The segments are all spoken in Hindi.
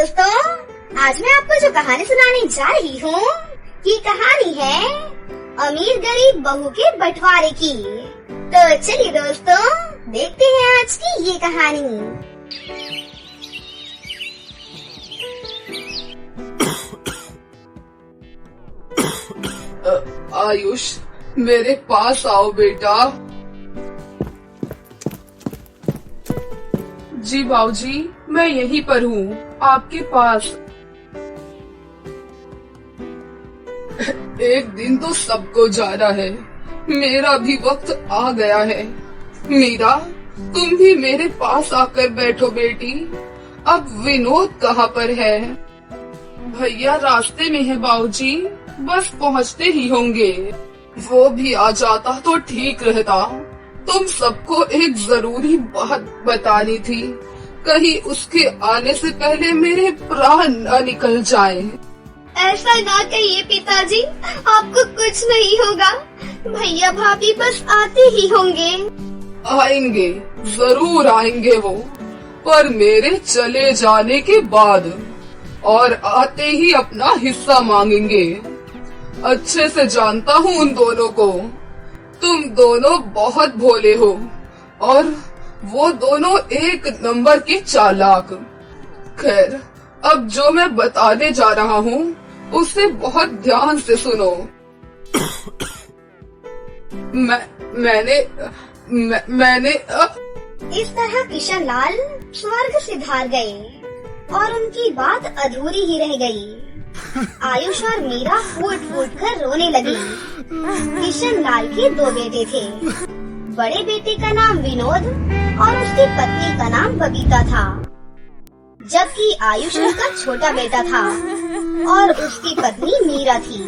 दोस्तों, आज मैं आपको जो कहानी सुनाने जा रही हूँ, ये कहानी है अमीर गरीब बहू के बंटवारे की। तो चलिए दोस्तों, देखते हैं आज की ये कहानी। आयुष, मेरे पास आओ बेटा। जी बाबूजी, मैं यहीं पर हूँ, आपके पास। एक दिन तो सबको जाना है, मेरा भी वक्त आ गया है। मीरा, तुम भी मेरे पास आकर बैठो बेटी। अब विनोद कहाँ पर है? भैया रास्ते में है बाबूजी, बस पहुँचते ही होंगे। वो भी आ जाता तो ठीक रहता। तुम सबको एक जरूरी बात बतानी थी, कहीं उसके आने से पहले मेरे प्राण न निकल जाए। ऐसा ना कहिए पिताजी, आपको कुछ नहीं होगा। भैया भाभी बस आते ही होंगे। आएंगे, जरूर आएंगे वो, पर मेरे चले जाने के बाद, और आते ही अपना हिस्सा मांगेंगे। अच्छे से जानता हूँ उन दोनों को। तुम दोनों बहुत भोले हो और वो दोनों एक नंबर के चालाक। खैर, अब जो मैं बताने जा रहा हूँ उसे बहुत ध्यान से सुनो। मैंने इस तरह किशन लाल स्वर्ग से धार गए और उनकी बात अधूरी ही रह गई। आयुष और मीरा फूट फूट कर रोने लगी। किशन लाल के दो बेटे थे। बड़े बेटे का नाम विनोद और उसकी पत्नी का नाम बबीता था, जबकि आयुष उसका छोटा बेटा था और उसकी पत्नी मीरा थी।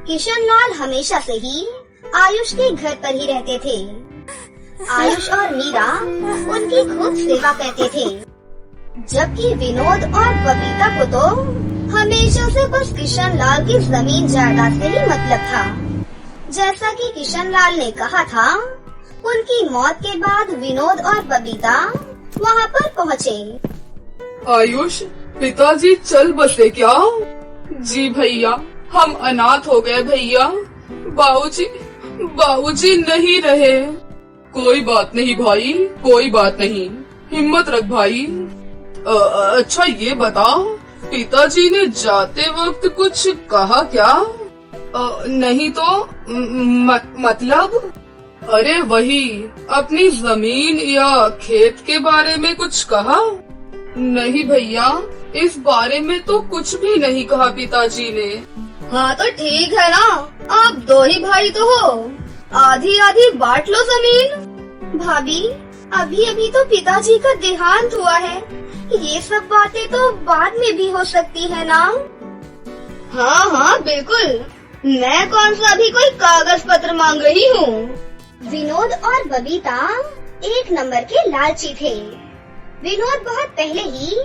किशन लाल हमेशा से ही आयुष के घर पर ही रहते थे। आयुष और मीरा उनकी खूब सेवा करते थे, जबकि विनोद और बबीता को तो हमेशा से बस किशन लाल की जमीन जायदाद से ही मतलब था। जैसा कि किशन लाल ने कहा था, उनकी मौत के बाद विनोद और बबीता वहाँ पर पहुँचे। आयुष, पिताजी चल बसे क्या? जी भैया, हम अनाथ हो गए भैया। बाबूजी नहीं रहे। कोई बात नहीं भाई, कोई बात नहीं, हिम्मत रख भाई। अच्छा ये बता, पिताजी ने जाते वक्त कुछ कहा क्या? नहीं तो मतलब? अरे वही, अपनी जमीन या खेत के बारे में कुछ कहा? नहीं भैया, इस बारे में तो कुछ भी नहीं कहा पिताजी ने। हाँ तो ठीक है ना, आप दो ही भाई तो हो, आधी आधी बांट लो जमीन। भाभी, अभी अभी तो पिताजी का देहांत हुआ है, ये सब बातें तो बाद में भी हो सकती है ना? हाँ हाँ बिल्कुल, मैं कौन सा अभी कोई कागज पत्र मांग रही हूँ। विनोद और बबीता एक नंबर के लालची थे। विनोद बहुत पहले ही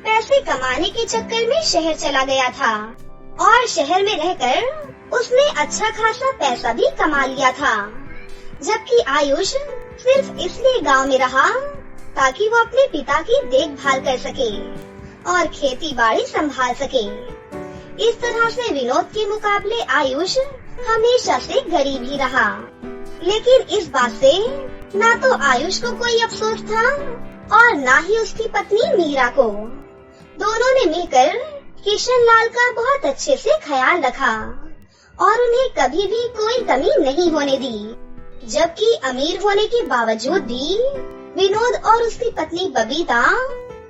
पैसे कमाने के चक्कर में शहर चला गया था और शहर में रहकर उसने अच्छा खासा पैसा भी कमा लिया था, जबकि आयुष सिर्फ इसलिए गांव में रहा ताकि वो अपने पिता की देखभाल कर सके और खेती बाड़ी संभाल सके। इस तरह से विनोद के मुकाबले आयुष हमेशा से गरीब ही रहा। लेकिन इस बात से ना तो आयुष को कोई अफसोस था और ना ही उसकी पत्नी मीरा को। दोनों ने मिलकर किशन लाल का बहुत अच्छे से ख्याल रखा और उन्हें कभी भी कोई कमी नहीं होने दी। जबकि अमीर होने के बावजूद भी विनोद और उसकी पत्नी बबीता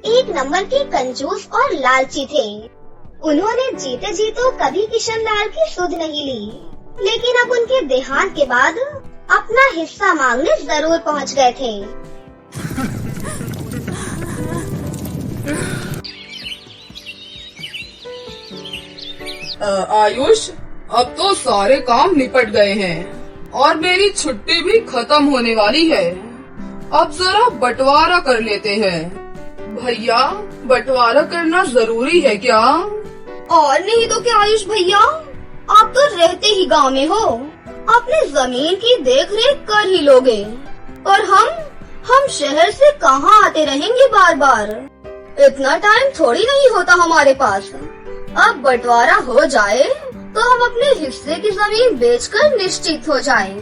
एक नंबर के कंजूस और लालची थे। उन्होंने जीते जी तो कभी किशन लाल की सुध नहीं ली, लेकिन अब उनके देहांत के बाद अपना हिस्सा मांगने जरूर पहुंच गए थे। आयुष, अब तो सारे काम निपट गए हैं और मेरी छुट्टी भी खत्म होने वाली है। अब जरा बंटवारा कर लेते हैं। भैया, बंटवारा करना जरूरी है क्या? और नहीं तो क्या आयुष भैया, आप तो रहते ही गांव में हो, अपने जमीन की देख रेख कर ही लोगे, और हम शहर से कहाँ आते रहेंगे बार बार। इतना टाइम थोड़ी नहीं होता हमारे पास। अब बंटवारा हो जाए तो हम अपने हिस्से की जमीन बेचकर निश्चित हो जाएं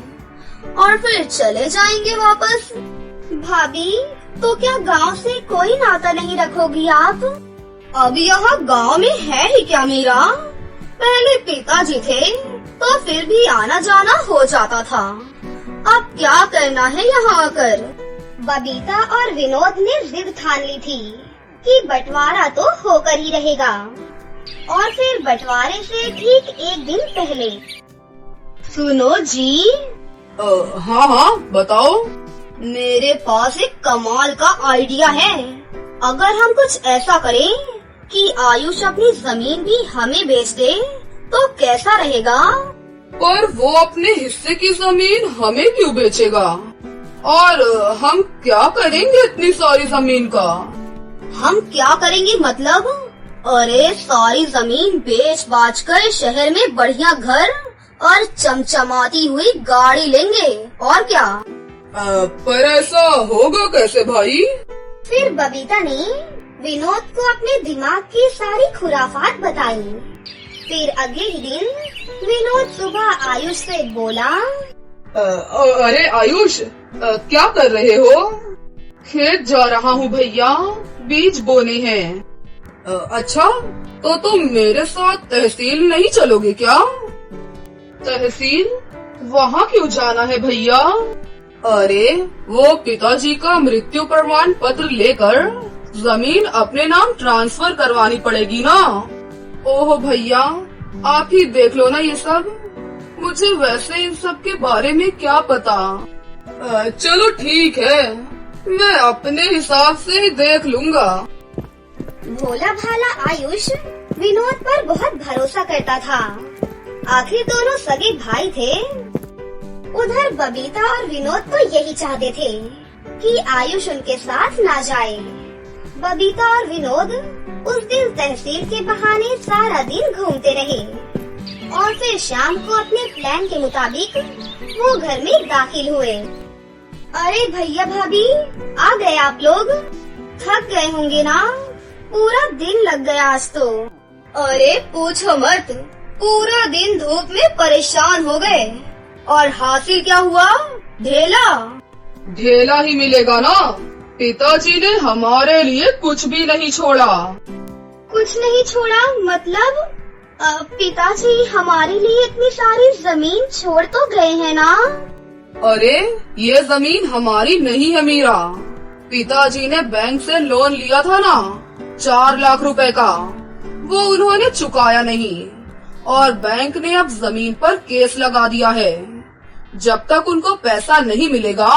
और फिर चले जाएंगे वापस। भाभी, तो क्या गांव से कोई नाता नहीं रखोगी आप? अब यहाँ गांव में है ही क्या मीरा? पहले पिताजी थे तो फिर भी आना जाना हो जाता था। अब क्या करना है यहाँ आकर? बबीता और विनोद ने जिद ठान ली थी कि बंटवारा तो होकर ही रहेगा। और फिर बंटवारे से ठीक एक दिन पहले। सुनो जी। हाँ हाँ बताओ। मेरे पास एक कमाल का आइडिया है। अगर हम कुछ ऐसा करें कि आयुष अपनी जमीन भी हमें बेच दे तो कैसा रहेगा? पर वो अपने हिस्से की जमीन हमें क्यों बेचेगा? और हम क्या करेंगे इतनी सारी जमीन का? हम क्या करेंगे मतलब? अरे सारी जमीन बेच बाच कर शहर में बढ़िया घर और चमचमाती हुई गाड़ी लेंगे और क्या। पर ऐसा होगा कैसे भाई? फिर बबीता ने विनोद को अपने दिमाग की सारी खुराफात बताई। फिर अगले ही दिन विनोद सुबह आयुष से बोला, अरे आयुष, क्या कर रहे हो? खेत जा रहा हूँ भैया, बीज बोने हैं। अच्छा, तो तुम मेरे साथ तहसील नहीं चलोगे क्या? तहसील? वहाँ क्यों जाना है भैया? अरे वो पिताजी का मृत्यु प्रमाण पत्र लेकर जमीन अपने नाम ट्रांसफर करवानी पड़ेगी ना। ओह भैया, आप ही देख लो ना ये सब। मुझे वैसे इन सब के बारे में क्या पता। चलो ठीक है, मैं अपने हिसाब से ही देख लूंगा। भोला भाला आयुष विनोद पर बहुत भरोसा करता था। आखिर दोनों सगे भाई थे। उधर बबीता और विनोद तो यही चाहते थे कि आयुष उनके साथ ना जाए। बबीता और विनोद उस दिन तहसील के बहाने सारा दिन घूमते रहे और फिर शाम को अपने प्लान के मुताबिक वो घर में दाखिल हुए। अरे भैया भाभी, आ गए आप लोग? थक गए होंगे ना, पूरा दिन लग गया आज तो। अरे पूछो मत, पूरा दिन धूप में परेशान हो गए। और हासिल क्या हुआ? ढेला। ढेला ही मिलेगा ना, पिताजी ने हमारे लिए कुछ भी नहीं छोड़ा। कुछ नहीं छोड़ा मतलब? पिताजी हमारे लिए इतनी सारी जमीन छोड़ तो गए हैं ना? अरे ये जमीन हमारी नहीं है मीरा। पिताजी ने बैंक से लोन लिया था ना, 4 लाख रुपए का, वो उन्होंने चुकाया नहीं और बैंक ने अब जमीन पर केस लगा दिया है। जब तक उनको पैसा नहीं मिलेगा,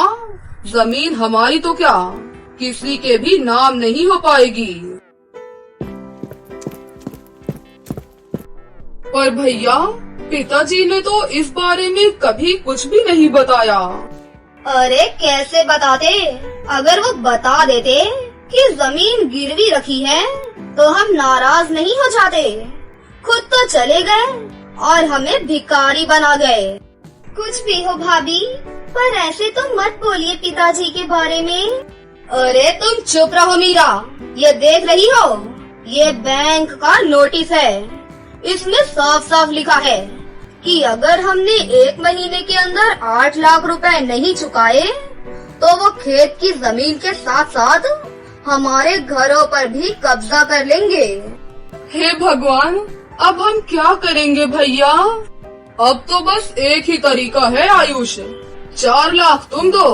जमीन हमारी तो क्या, किसी के भी नाम नहीं हो पाएगी। पर भैया, पिताजी ने तो इस बारे में कभी कुछ भी नहीं बताया। अरे कैसे बताते? अगर वो बता देते कि जमीन गिरवी रखी है तो हम नाराज नहीं हो जाते। खुद तो चले गए और हमें भिखारी बना गए। कुछ भी हो भाभी, पर ऐसे तो मत बोलिए पिताजी के बारे में। अरे तुम चुप रहो मीरा, ये देख रही हो, ये बैंक का नोटिस है। इसमें साफ साफ लिखा है कि अगर हमने 1 महीने के अंदर 8 लाख रुपए नहीं चुकाए तो वो खेत की जमीन के साथ साथ हमारे घरों पर भी कब्जा कर लेंगे। हे भगवान, अब हम क्या करेंगे भैया? अब तो बस एक ही तरीका है आयुष, 4 लाख तुम दो,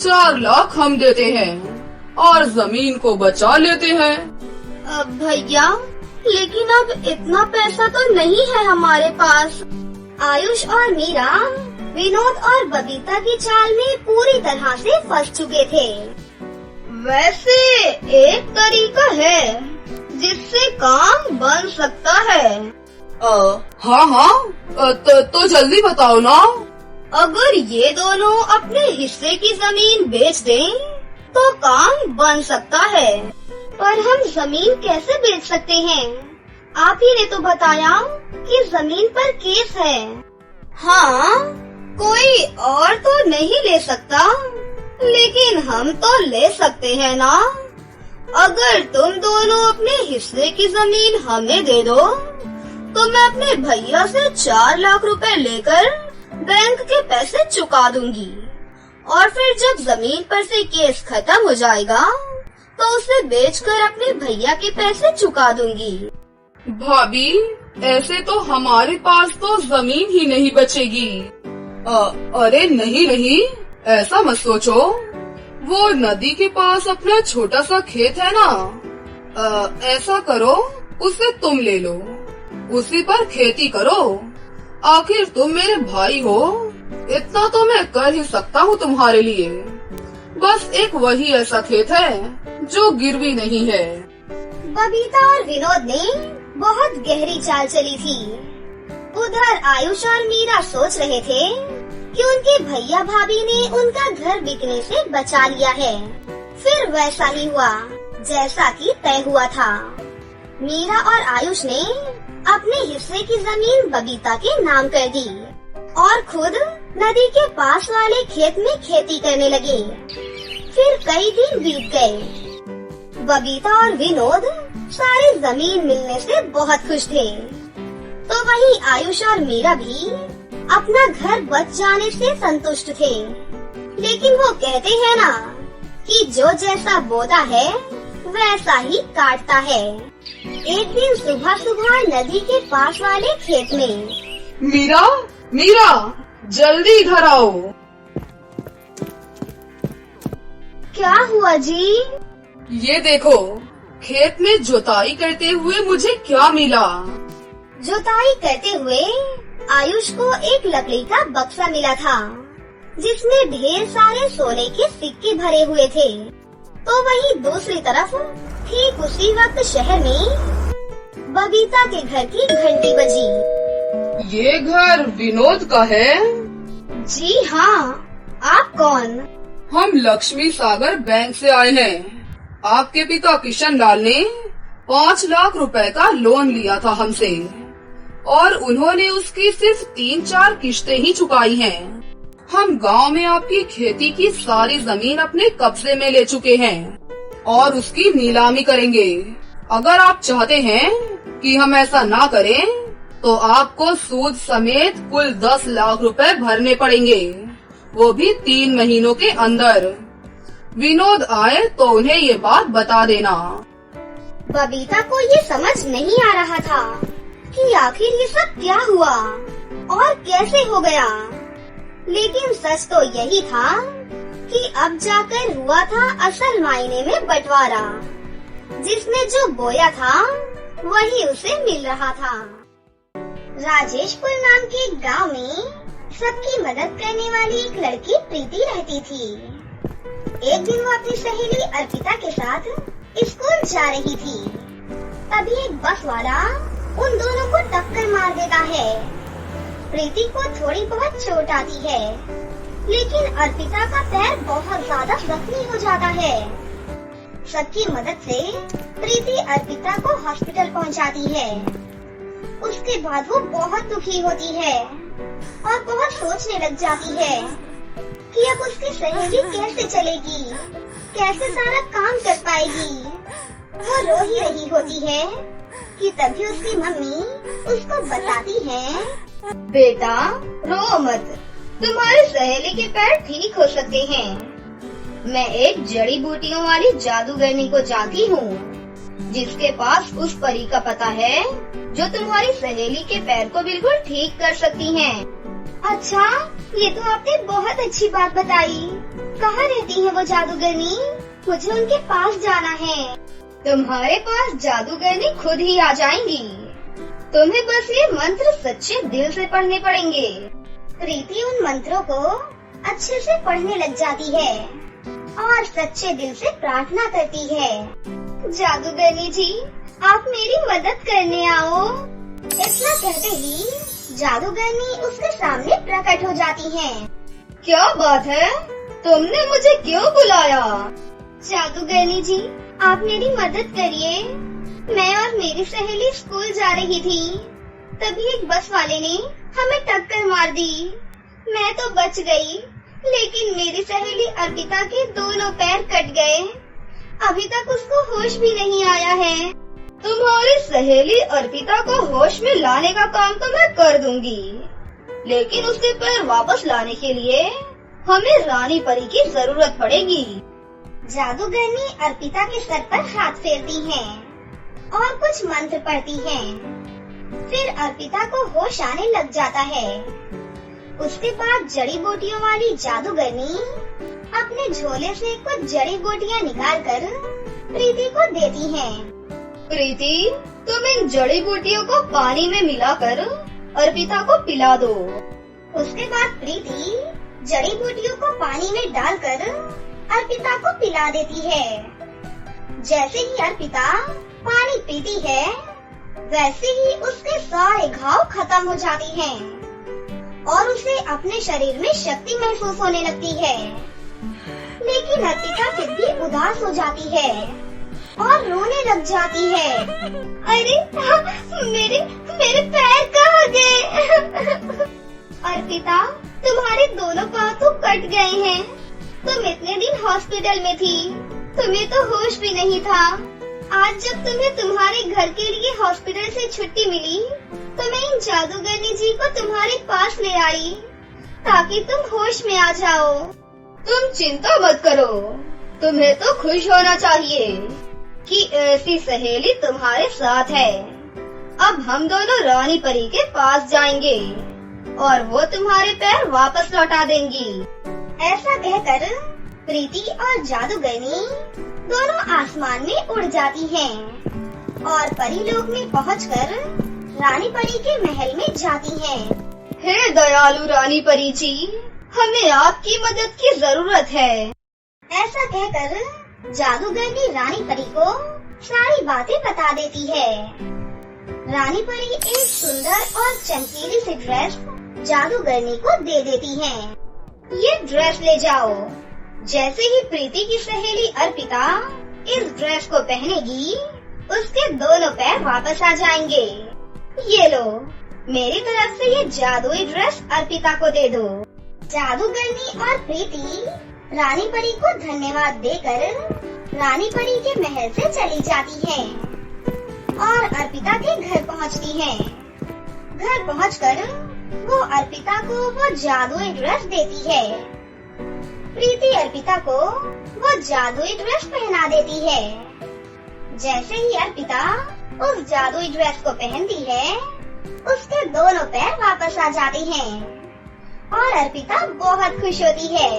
4 लाख हम देते हैं और जमीन को बचा लेते हैं। अब भैया, लेकिन अब इतना पैसा तो नहीं है हमारे पास। आयुष और मीरा विनोद और बबीता की चाल में पूरी तरह से फंस चुके थे। वैसे एक तरीका है जिससे काम बन सकता है। हाँ हाँ, तो जल्दी बताओ ना। अगर ये दोनों अपने हिस्से की जमीन बेच दें तो काम बन सकता है। पर हम जमीन कैसे बेच सकते हैं? आप ही ने तो बताया कि जमीन पर केस है। हाँ, कोई और तो नहीं ले सकता, लेकिन हम तो ले सकते हैं ना। अगर तुम दोनों अपने हिस्से की जमीन हमें दे दो तो मैं अपने भैया से 4 लाख रुपए लेकर बैंक के पैसे चुका दूंगी और फिर जब जमीन पर से केस खत्म हो जाएगा तो उसे बेचकर अपने भैया के पैसे चुका दूंगी। भाभी, ऐसे तो हमारे पास तो जमीन ही नहीं बचेगी। अरे नहीं नहीं, ऐसा मत सोचो। वो नदी के पास अपना छोटा सा खेत है ना, ऐसा करो उसे तुम ले लो, उसी पर खेती करो। आखिर तुम मेरे भाई हो, इतना तो मैं कर ही सकता हूँ तुम्हारे लिए। बस एक वही ऐसा खेत है जो गिरवी नहीं है। बबीता और विनोद ने बहुत गहरी चाल चली थी। उधर आयुष और मीरा सोच रहे थे कि उनके भैया भाभी ने उनका घर बिकने से बचा लिया है। फिर वैसा ही हुआ जैसा कि तय हुआ था। मीरा और आयुष ने अपने हिस्से की जमीन बबीता के नाम कर दी और खुद नदी के पास वाले खेत में खेती करने लगे। फिर कई दिन बीत गए। बबीता और विनोद सारी जमीन मिलने से बहुत खुश थे। तो वहीं आयुष और मीरा भी अपना घर बच जाने से संतुष्ट थे। लेकिन वो कहते हैं ना कि जो जैसा बोता है वैसा ही काटता है। एक दिन सुबह सुबह नदी के पास वाले खेत में मीरा, मीरा, जल्दी इधर आओ। क्या हुआ जी? ये देखो, खेत में जुताई करते हुए मुझे क्या मिला। जुताई करते हुए आयुष को एक लकड़ी का बक्सा मिला था जिसमें ढेर सारे सोने के सिक्के भरे हुए थे। तो वहीं दूसरी तरफ ठीक उसी वक्त शहर में बबीता के घर की घंटी बजी। ये घर विनोद का है? जी हाँ, आप कौन? हम लक्ष्मी सागर बैंक से आए हैं। आपके पिता किशन लाल ने 5 लाख रुपए का लोन लिया था हमसे और उन्होंने उसकी सिर्फ 3-4 किश्तें ही चुकाई हैं। हम गांव में आपकी खेती की सारी जमीन अपने कब्जे में ले चुके हैं और उसकी नीलामी करेंगे। अगर आप चाहते हैं कि हम ऐसा ना करें तो आपको सूद समेत कुल 10 लाख रुपए भरने पड़ेंगे, वो भी 3 महीनों के अंदर। विनोद आए तो उन्हें ये बात बता देना। बबीता को ये समझ नहीं आ रहा था कि आखिर ये सब क्या हुआ और कैसे हो गया। लेकिन सच तो यही था कि अब जाकर हुआ था असल मायने में बंटवारा। जिसने जो बोया था वही उसे मिल रहा था। राजेशपुर नाम के एक गांव में सबकी मदद करने वाली एक लड़की प्रीति रहती थी। एक दिन वो अपनी सहेली अर्पिता के साथ स्कूल जा रही थी। तभी एक बस वाला उन दोनों को टक्कर मार देता है। प्रीति को थोड़ी बहुत चोट आती है, लेकिन अर्पिता का पैर बहुत ज्यादा जख्मी हो जाता है। सबकी मदद से प्रीति अर्पिता को हॉस्पिटल पहुंचाती है। उसके बाद वो बहुत दुखी होती है और बहुत सोचने लग जाती है कि अब उसकी सहेली कैसे चलेगी, कैसे सारा काम कर पाएगी। वो रो ही रही होती है कि तभी उसकी मम्मी उसको बताती है, बेटा रो मत, तुम्हारी सहेली के पैर ठीक हो सकते हैं। मैं एक जड़ी बूटियों वाली जादूगरनी को जानती हूँ जिसके पास उस परी का पता है जो तुम्हारी सहेली के पैर को बिल्कुल ठीक कर सकती है। अच्छा, ये तो आपने बहुत अच्छी बात बताई। कहाँ रहती है वो जादूगरनी? मुझे उनके पास जाना है। तुम्हारे पास जादूगरनी खुद ही आ जाएंगी। तुम्हें बस ये मंत्र सच्चे दिल से पढ़ने पड़ेंगे। प्रीति उन मंत्रों को अच्छे से पढ़ने लग जाती है और सच्चे दिल से प्रार्थना करती है, जादूगरनी जी आप मेरी मदद करने आओ। इतना कहते ही जादूगरनी उसके सामने प्रकट हो जाती है। क्या बात है, तुमने मुझे क्यों बुलाया? जादूगरनी जी आप मेरी मदद करिए। मैं और मेरी सहेली स्कूल जा रही थी, तभी एक बस वाले ने हमें टक्कर मार दी। मैं तो बच गई, लेकिन मेरी सहेली अर्पिता के दोनों पैर कट गए। अभी तक उसको होश भी नहीं आया है। तुम्हारी सहेली अर्पिता को होश में लाने का काम तो मैं कर दूंगी, लेकिन उसके पैर वापस लाने के लिए हमें रानी परी की जरूरत पड़ेगी। जादूगरनी अर्पिता के सर पर हाथ फेरती हैं और कुछ मंत्र पढ़ती हैं। फिर अर्पिता को होश आने लग जाता है। उसके बाद जड़ी बूटियों वाली जादूगरनी अपने झोले से कुछ जड़ी बूटियाँ निकालकर प्रीति को देती हैं। प्रीति, तुम इन जड़ी बूटियों को पानी में मिलाकर अर्पिता को पिला दो। उसके बाद प्रीति जड़ी बूटियों को पानी में डालकर अर्पिता को पिला देती है। जैसे ही अर्पिता पानी पीती है, वैसे ही उसके सारे घाव खत्म हो जाते हैं और उसे अपने शरीर में शक्ति महसूस होने लगती है। लेकिन अर्पिता फिर भी उदास हो जाती है और रोने लग जाती है। अरे मेरे पैर कहाँ गए? अर्पिता, तुम्हारे दोनों पाँव तो कट गए हैं। तुम इतने दिन हॉस्पिटल में थी, तुम्हें तो होश भी नहीं था। आज जब तुम्हें तुम्हारे घर के लिए हॉस्पिटल से छुट्टी मिली, तो मैं इन जादूगरनी जी को तुम्हारे पास ले आई ताकि तुम होश में आ जाओ। तुम चिंता मत करो, तुम्हें तो खुश होना चाहिए कि ऐसी सहेली तुम्हारे साथ है। अब हम दोनों रानी परी के पास जाएंगे और वो तुम्हारे पैर वापस लौटा देंगी। ऐसा कहकर प्रीति और जादूगरनी दोनों आसमान में उड़ जाती हैं और परीलोक में पहुंचकर रानी परी के महल में जाती हैं। हे दयालु रानी परी जी, हमें आपकी मदद की जरूरत है। ऐसा कहकर जादूगरनी रानी परी को सारी बातें बता देती है। रानी परी एक सुंदर और चमकीली सी ड्रेस जादूगरनी को दे देती है। ये ड्रेस ले जाओ। जैसे ही प्रीति की सहेली अर्पिता इस ड्रेस को पहनेगी, उसके दोनों पैर वापस आ जाएंगे। ये लो, मेरी तरफ से ये जादुई ड्रेस अर्पिता को दे दो। जादूगरनी और प्रीति रानी परी को धन्यवाद देकर रानी परी के महल से चली जाती हैं और अर्पिता के घर पहुंचती हैं। घर पहुंचकर वो अर्पिता को वो जादुई ड्रेस देती है। प्रीति अर्पिता को वो जादुई ड्रेस पहना देती है। जैसे ही अर्पिता उस जादुई ड्रेस को पहनती है, उसके दोनों पैर वापस आ जाते हैं और अर्पिता बहुत खुश होती है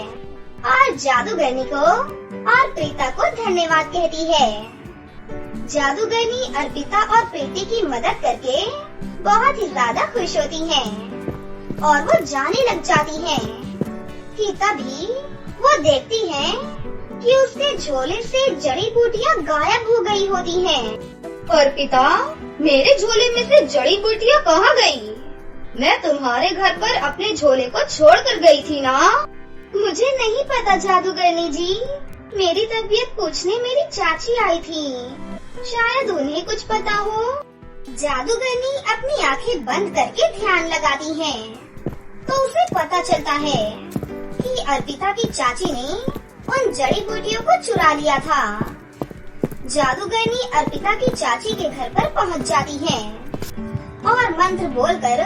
और जादूगरनी को और प्रीता को धन्यवाद कहती है। जादूगरनी अर्पिता और प्रीति की मदद करके बहुत ही ज्यादा खुश होती हैं और वो जाने लग जाती हैं कि तभी वो देखती हैं कि उसके झोले से जड़ी बूटियाँ गायब हो गई होती हैं। अर्पिता, मेरे झोले में से जड़ी बूटियाँ कहाँ गई? मैं तुम्हारे घर पर अपने झोले को छोड़ कर गई थी ना? मुझे नहीं पता जादूगरनी जी, मेरी तबीयत पूछने मेरी चाची आई थी, शायद उन्हें कुछ पता हो। जादूगरनी अपनी आंखें बंद करके ध्यान लगाती हैं, तो उसे पता चलता है कि अर्पिता की चाची ने उन जड़ी बूटियों को चुरा लिया था। जादूगरनी अर्पिता की चाची के घर पर पहुंच जाती है और मंत्र बोलकर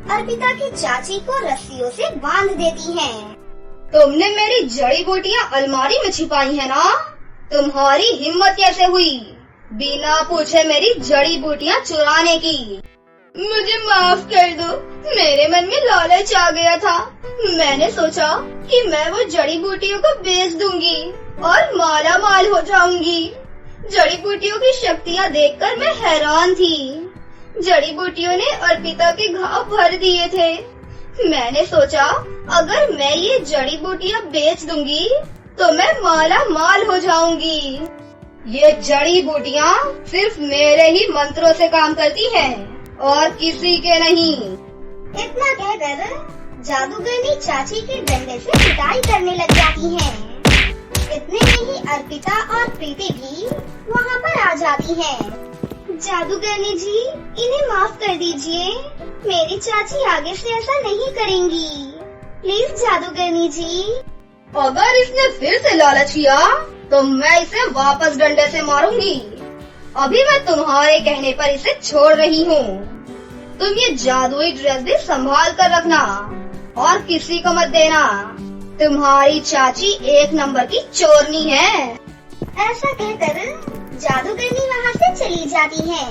अर्पिता की चाची को रस्सियों से बांध देती है। तुमने मेरी जड़ी बूटियाँ अलमारी में छिपाई है ना? तुम्हारी हिम्मत कैसे हुई बिना पूछे मेरी जड़ी बूटियाँ चुराने की? मुझे माफ कर दो, मेरे मन में लालच आ गया था। मैंने सोचा कि मैं वो जड़ी बूटियों को बेच दूंगी और माला माल हो जाऊंगी। जड़ी बूटियों की शक्तियाँ देखकर मैं हैरान थी। जड़ी बूटियों ने अर्पिता के घाव भर दिए थे। मैंने सोचा अगर मैं ये जड़ी बूटियाँ बेच दूंगी तो मैं माला माल हो जाऊंगी। ये जड़ी बूटियाँ सिर्फ मेरे ही मंत्रों से काम करती हैं और किसी के नहीं। इतना कहकर जादूगरनी चाची के डंडे से पिटाई करने लग जाती हैं। इतने में ही अर्पिता और प्रीति भी वहाँ पर आ जाती हैं। जादूगरनी जी, इन्हें माफ कर दीजिए, मेरी चाची आगे से ऐसा नहीं करेंगी। प्लीज जादूगरनी जी। अगर इसने फिर से लालच किया तो मैं इसे वापस डंडे से मारूंगी। अभी मैं तुम्हारे कहने पर इसे छोड़ रही हूँ। तुम ये जादुई ड्रेस भी संभाल कर रखना और किसी को मत देना। तुम्हारी चाची एक नंबर की चोरनी है। ऐसा कहकर जादूगरनी वहाँ से चली जाती है।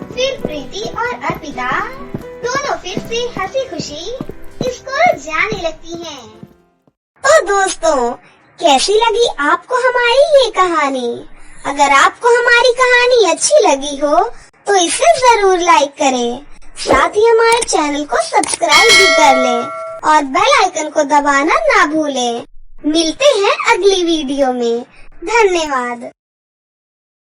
फिर प्रीति और अर्पिता दोनों फिर से हंसी खुशी स्कूल जाने लगती हैं। तो दोस्तों, कैसी लगी आपको हमारी ये कहानी? अगर आपको हमारी कहानी अच्छी लगी हो तो इसे जरूर लाइक करें, साथ ही हमारे चैनल को सब्सक्राइब भी कर लें और बेल आइकन को दबाना ना भूलें। मिलते हैं अगली वीडियो में। धन्यवाद।